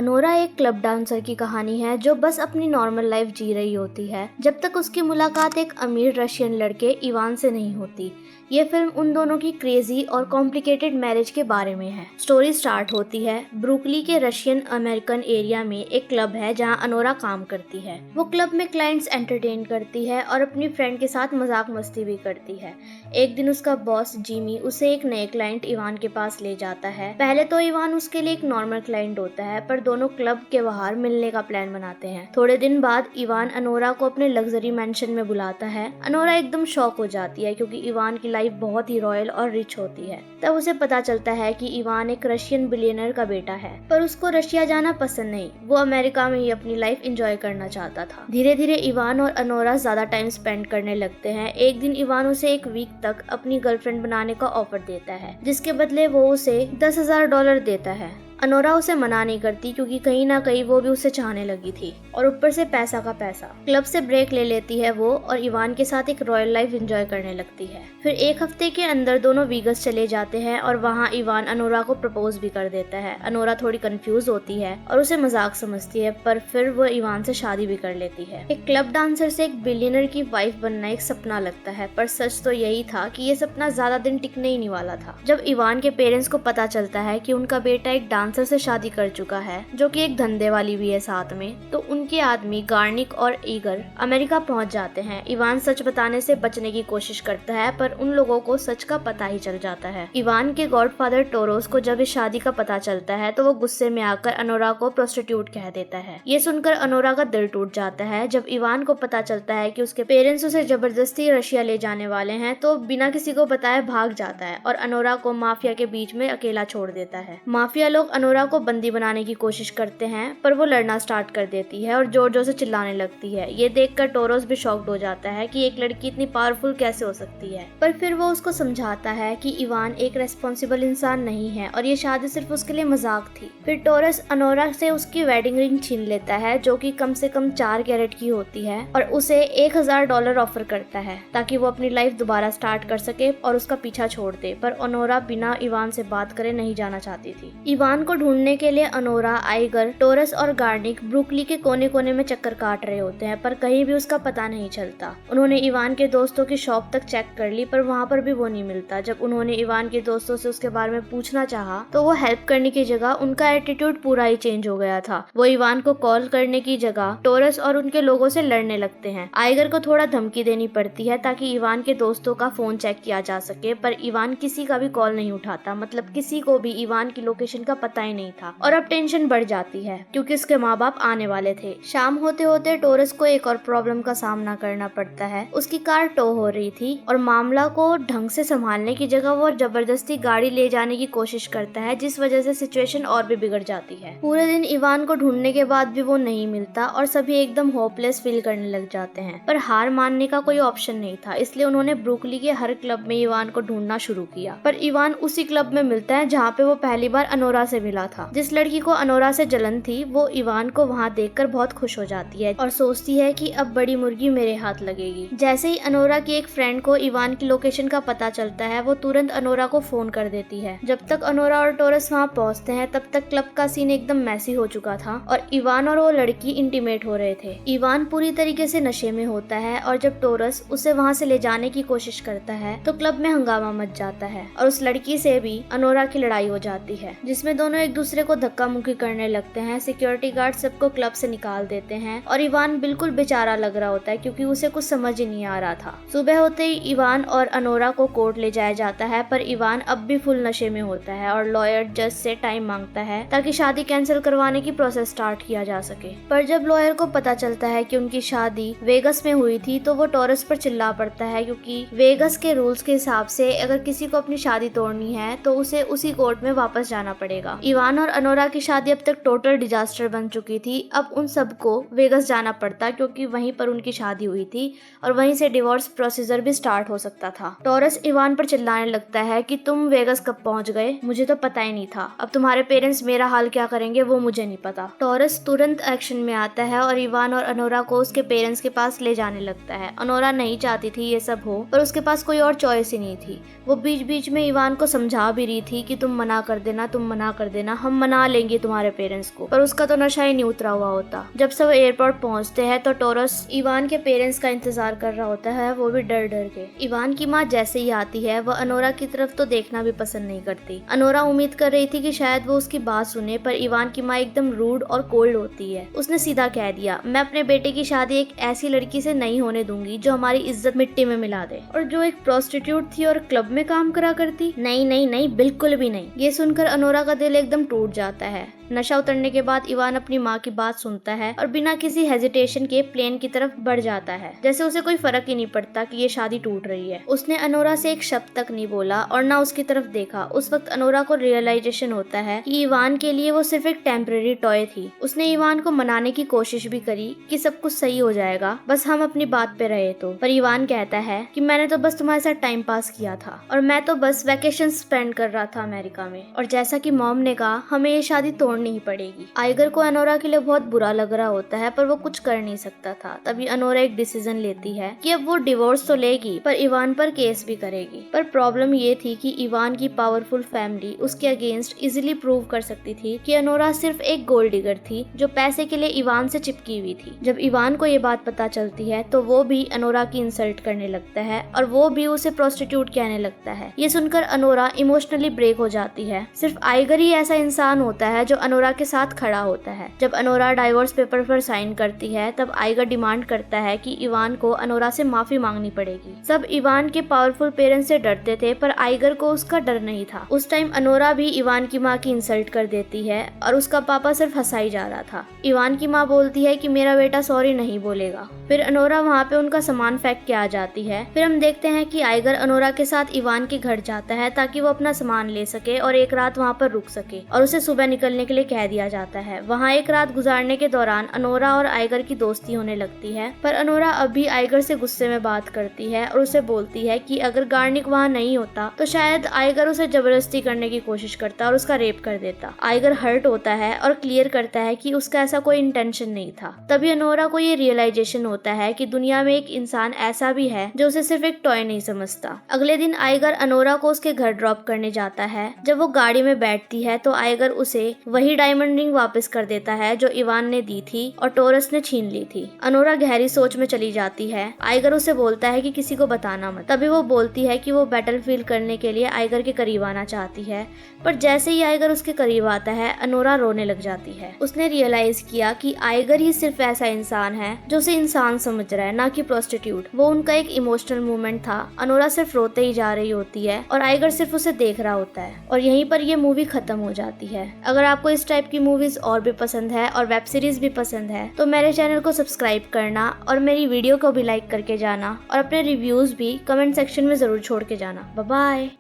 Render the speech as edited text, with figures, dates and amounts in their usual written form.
Anora एक club dancer की कहानी है जो बस अपनी नॉर्मल लाइफ जी रही होती है जब तक उसकी मुलाकात एक अमीर रशियन लड़के इवान से नहीं होती। ये फिल्म उन दोनों की क्रेजी और कॉम्प्लिकेटेड मैरिज के बारे में है। स्टोरी स्टार्ट होती है ब्रुकली के रशियन अमेरिकन एरिया में एक क्लब है जहां अनोरा काम करती है। वो क्लब में क्लाइंट्स एंटरटेन करती है और अपनी फ्रेंड के साथ मजाक मस्ती भी करती है। एक दिन उसका बॉस जिमी उसे एक नए क्लाइंट इवान के पास ले जाता है। पहले तो इवान उसके लिए एक नॉर्मल क्लाइंट होता है, पर दोनों क्लब के बाहर मिलने का प्लान बनाते हैं। थोड़े दिन बाद इवान अनोरा को अपने लग्जरी मैंशन में बुलाता है। अनोरा एकदम शॉक हो जाती है क्योंकि इवान की लाइफ बहुत ही रॉयल और रिच होती है। तब उसे पता चलता है कि इवान एक रशियन बिलियनर का बेटा है, पर उसको रशिया जाना पसंद नहीं। वो अमेरिका में ही अपनी लाइफ एंजॉय करना चाहता था। धीरे धीरे इवान और अनोरा ज्यादा टाइम स्पेंड करने लगते हैं। एक दिन इवान उसे एक वीक तक अपनी गर्लफ्रेंड बनाने का ऑफर देता है, जिसके बदले वो उसे $10,000 देता है। अनोरा उसे मना नहीं करती क्योंकि कहीं ना कहीं वो भी उसे चाहने लगी थी, और ऊपर से पैसा का पैसा। क्लब से ब्रेक ले लेती है वो और इवान के साथ एक रॉयल लाइफ एंजॉय करने लगती है। फिर एक हफ्ते के अंदर दोनों वीगस चले जाते हैं और वहाँ इवान अनोरा को प्रपोज भी कर देता है। अनोरा थोड़ी कंफ्यूज होती है और उसे मजाक समझती है, पर फिर वो इवान से शादी भी कर लेती है। एक क्लब डांसर से एक बिलियनर की वाइफ बनना एक सपना लगता है, पर सच तो यही था कि ये सपना ज्यादा दिन टिकने ही नहीं वाला था। जब इवान के पेरेंट्स को पता चलता है कि उनका बेटा एक डांसर से शादी कर चुका है, जो कि एक धंधे वाली भी है साथ में, तो उनके आदमी गार्निक और ईगर अमेरिका पहुंच जाते हैं। इवान सच बताने से बचने की कोशिश करता है, पर उन लोगों को सच का पता ही चल जाता है। इवान के गॉडफादर टोरोस को जब इस शादी का पता चलता है तो वो गुस्से में आकर अनोरा को प्रोस्टिट्यूट कह देता है। ये सुनकर अनोरा का दिल टूट जाता है। जब इवान को पता चलता है कि उसके पेरेंट्स उसे जबरदस्ती रशिया ले जाने वाले हैं, तो बिना किसी को बताए भाग जाता है और अनोरा को माफिया के बीच में अकेला छोड़ देता है। माफिया लोग अनोरा को बंदी बनाने की कोशिश करते हैं, पर वो लड़ना स्टार्ट कर देती है और जोर जोर से चिल्लाने लगती है। ये देखकर टोरोस भी शॉक्ड हो जाता है कि एक लड़की इतनी पावरफुल कैसे हो सकती है, पर फिर वो उसको समझाता है कि इवान एक रेस्पॉन्सिबल इंसान नहीं है और ये शादी सिर्फ उसके लिए मजाक थी। फिर टोरस अनोरा से उसकी वेडिंग रिंग छीन लेता है, जो कि कम से कम 4 कैरेट की होती है, और उसे $1,000 ऑफर करता है ताकि वो अपनी लाइफ दोबारा स्टार्ट कर सके और उसका पीछा छोड़ दे। पर अनोरा बिना इवान से बात करे नहीं जाना चाहती थी। इवान को ढूंढने के लिए अनोरा, आइगर, टोरस और गार्निक ब्रुकली के कोने कोने में चक्कर काट रहे होते हैं, पर कहीं भी उसका पता नहीं चलता। उन्होंने इवान के दोस्तों की शॉप तक चेक कर ली, पर वहाँ पर भी वो नहीं मिलता। जब उन्होंने इवान के दोस्तों से उसके बारे में पूछना चाहा, तो वो हेल्प करने की जगह उनका एटीट्यूड पूरा ही चेंज हो गया था। वो इवान को कॉल करने की जगह टोरस और उनके लोगों से लड़ने लगते हैं। आइगर को थोड़ा धमकी देनी पड़ती है ताकि इवान के दोस्तों का फोन चेक किया जा सके, पर इवान किसी का भी कॉल नहीं उठाता। मतलब किसी को भी इवान की लोकेशन का पता ही नहीं था, और अब टेंशन बढ़ जाती है क्योंकि उसके माँ बाप आने वाले थे। शाम होते होते टोरस को एक और प्रॉब्लम का सामना करना पड़ता है। उसकी कार टो हो रही थी और मामला को ढंग से संभालने की जगह वो जबरदस्ती गाड़ी ले जाने की कोशिश करता है, जिस वजह से सिचुएशन और भी बिगड़ जाती है। पूरे दिन इवान को ढूंढने के बाद भी वो नहीं मिलता और सभी एकदम होपलेस फील करने लग जाते हैं, पर हार मानने का कोई ऑप्शन नहीं था। इसलिए उन्होंने ब्रुकली के हर क्लब में इवान को ढूंढना शुरू किया, पर इवान उसी क्लब में मिलता है जहाँ पे वो पहली बार अनोरा से मिला था। जिस लड़की को अनोरा से जलन थी, वो इवान को वहाँ देखकर बहुत खुश हो जाती है और सोचती है कि अब बड़ी मुर्गी मेरे हाथ लगेगी। जैसे ही अनोरा की एक फ्रेंड को इवान की लोकेशन का पता चलता है, वो तुरंत अनोरा को फोन कर देती है। जब तक अनोरा और टोरस वहाँ पहुँचते हैं, तब तक क्लब का सीन एकदम मैसी हो चुका था और इवान और वो लड़की इंटीमेट हो रहे थे। इवान पूरी तरीके से नशे में होता है और जब टोरस उसे वहाँ से ले जाने की कोशिश करता है, तो क्लब में हंगामा मच जाता है और उस लड़की से भी अनोरा की लड़ाई हो जाती है, जिसमें दोनों एक दूसरे को धक्का मुक्की करने लगते हैं। सिक्योरिटी गार्ड सबको क्लब से निकाल देते हैं और इवान बिल्कुल बेचारा लग रहा होता है क्योंकि उसे कुछ समझ ही नहीं आ रहा था। सुबह होते ही इवान और अनोरा को कोर्ट ले जाया जाता है, पर इवान अब भी फुल नशे में होता है और लॉयर जज से टाइम मांगता है ताकि शादी कैंसिल करवाने की प्रोसेस स्टार्ट किया जा सके। पर जब लॉयर को पता चलता है कि उनकी शादी वेगस में हुई थी, तो वो टोरस पर चिल्ला पड़ता है क्योंकि वेगस के रूल्स के हिसाब से अगर किसी को अपनी शादी तोड़नी है तो उसे उसी कोर्ट में वापस जाना पड़ेगा। इवान और अनोरा की शादी अब तक टोटल डिजास्टर बन चुकी थी। अब उन सबको वेगस जाना पड़ता क्योंकि वहीं पर उनकी शादी हुई थी और वहीं से डिवोर्स प्रोसीजर भी स्टार्ट हो सकता था। टोरस इवान पर चिल्लाने लगता है कि तुम वेगस कब पहुंच गए, मुझे तो पता ही नहीं था। अब तुम्हारे पेरेंट्स मेरा हाल क्या करेंगे वो मुझे नहीं पता। टोरस तुरंत एक्शन में आता है और इवान और अनोरा को उसके पेरेंट्स के पास ले जाने लगता है। अनोरा नहीं चाहती थी ये सब हो, पर उसके पास कोई और चॉइस ही नहीं थी। वो बीच बीच में इवान को समझा भी रही थी कि तुम मना कर देना, हम मना लेंगे तुम्हारे पेरेंट्स को। पर उसका तो नशा ही नहीं उतरा हुआ होता। जब सब एयरपोर्ट पहुंचते हैं तो टोरस इवान के पेरेंट्स का इंतजार कर रहा होता है, वो भी डर डर के। इवान की माँ जैसे ही आती है वह अनोरा की तरफ तो देखना भी पसंद नहीं करती। अनोरा उम्मीद कर रही थी कि शायद वो उसकी बात सुने, पर इवान की माँ एकदम रूड और कोल्ड होती है। उसने सीधा कह दिया, मैं अपने बेटे की शादी एक ऐसी लड़की से नहीं होने दूंगी जो हमारी इज्जत मिट्टी में मिला दे और जो एक प्रोस्टिट्यूट थी और क्लब में काम करा करती। नहीं नहीं नहीं, बिल्कुल भी नहीं। ये सुनकर अनोरा का दिल एकदम टूट जाता है। नशा उतरने के बाद इवान अपनी माँ की बात सुनता है और बिना किसी हेजिटेशन के प्लेन की तरफ बढ़ जाता है, जैसे उसे कोई फर्क ही नहीं पड़ता कि ये शादी टूट रही है। उसने अनोरा से एक शब्द तक नहीं बोला और ना उसकी तरफ देखा। उस वक्त अनोरा को रियलाइजेशन होता है कि इवान के लिए वो सिर्फ एक टेम्परेरी टॉय थी। उसने इवान को मनाने की कोशिश भी करी कि सब कुछ सही हो जाएगा, बस हम अपनी बात पे रहे तो। पर इवान कहता है कि मैंने तो बस तुम्हारे साथ टाइम पास किया था और मैं तो बस वेकेशन स्पेंड कर रहा था अमेरिका में। और जैसा कि मॉम ने कहा, हमें ये शादी तोड़नी ही पड़ेगी। आइगर को अनोरा के लिए बहुत बुरा लग रहा होता है, पर वो कुछ कर नहीं सकता था। तभी अनोरा एक डिसीजन लेती है कि अब वो डिवोर्स तो लेगी पर इवान पर केस भी करेगी। पर प्रॉब्लम ये थी कि इवान की पावरफुल फैमिली उसके अगेंस्ट इजिली प्रूव कर सकती थी कि अनोरा सिर्फ एक गोल्ड डिगर थी जो पैसे के लिए इवान से चिपकी हुई थी। जब इवान को ये बात पता चलती है तो वो भी अनोरा की इंसल्ट करने लगता है और वो भी उसे प्रोस्टिट्यूट कहने लगता है। ये सुनकर अनोरा इमोशनली ब्रेक हो जाती है। सिर्फ आइगर ही ऐसा इंसान होता है जो अनोरा के साथ खड़ा होता है। जब अनोरा डाइवोर्स पेपर पर साइन करती है तब आइगर डिमांड करता है कि इवान को अनोरा से माफी मांगनी पड़ेगी। सब इवान के पावरफुल पेरेंट्स से डरते थे पर आइगर को उसका डर नहीं था। उस टाइम अनोरा भी इवान की माँ की इंसल्ट कर देती है और उसका पापा सिर्फ हंसाई जा रहा था। इवान की माँ बोलती है कि मेरा बेटा सॉरी नहीं बोलेगा। फिर अनोरा वहाँ पे उनका सामान फेंक के आ जाती है। फिर हम देखते हैं कि आइगर अनोरा के साथ इवान के घर जाता है ताकि वो अपना सामान ले सके और एक रात वहाँ पर रुक सके और उसे सुबह निकलने के लिए कह दिया जाता है। वहाँ एक रात गुजारने के दौरान अनोरा और आइगर की दोस्ती होने लगती है, पर अनोरा अभी आइगर से गुस्से में बात करती है और उसे बोलती है कि अगर गार्निक वहाँ नहीं होता तो शायद आइगर उसे जबरदस्ती करने की कोशिश करता और उसका रेप कर देता। आइगर हर्ट होता है और क्लियर करता है कि उसका ऐसा कोई इंटेंशन नहीं था। तभी अनोरा को ये रियलाइजेशन होता है कि दुनिया में एक इंसान ऐसा भी है जो उसे सिर्फ एक टॉय नहीं समझता। अगले दिन आइगर अनोरा को उसके घर ड्रॉप करने जाता है। जब वो गाड़ी में बैठती है तो आइगर उसे वही डायमंड रिंग वापस कर देता है जो इवान ने दी थी और टोरस ने छीन ली थी। अनोरा गहरी सोच में चली जाती है। आइगर उसे बोलता है कि किसी को बताना मत। तभी वो बोलती है कि वो बैटलफील्ड करने के लिए आइगर के करीब आना चाहती है, पर जैसे ही आइगर उसके करीब आता है अनोरा रोने लग जाती है। उसने रियलाइज किया कि आइगर ही सिर्फ ऐसा इंसान है जो उसे इंसान समझ रहा है, ना कि प्रोस्टिट्यूट। वो उनका एक इमोशनल मूवमेंट था। अनोरा सिर्फ रोते ही जा रही होती है और आइगर सिर्फ उसे देख रहा होता है और यहीं पर ये मूवी खत्म हो जाती है। अगर आपको इस टाइप की मूवीज और भी पसंद है और वेब सीरीज भी पसंद है तो मेरे चैनल को सब्सक्राइब करना और मेरी वीडियो को भी लाइक करके जाना और अपने रिव्यूज भी कमेंट सेक्शन में जरूर छोड़ के जाना। Bye bye.